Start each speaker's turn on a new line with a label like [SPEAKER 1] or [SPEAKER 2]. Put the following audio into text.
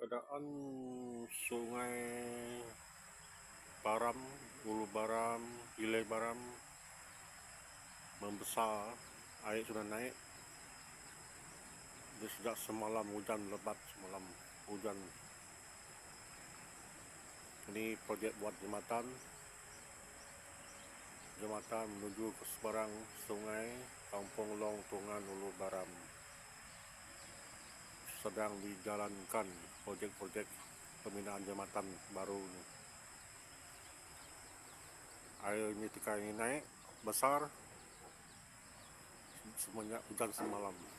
[SPEAKER 1] Keadaan Sungai Baram, Ulu Baram, Ilai Baram membesar, air sudah naik. Dia sejak semalam hujan lebat, semalam hujan. Ini projek buat jembatan menuju ke seberang sungai Kampung Long Tungan Ulu Baram. Sedang dijalankan projek-projek pembinaan jembatan baru ini. Air ini ketika ini naik besar semenjak hujan semalam.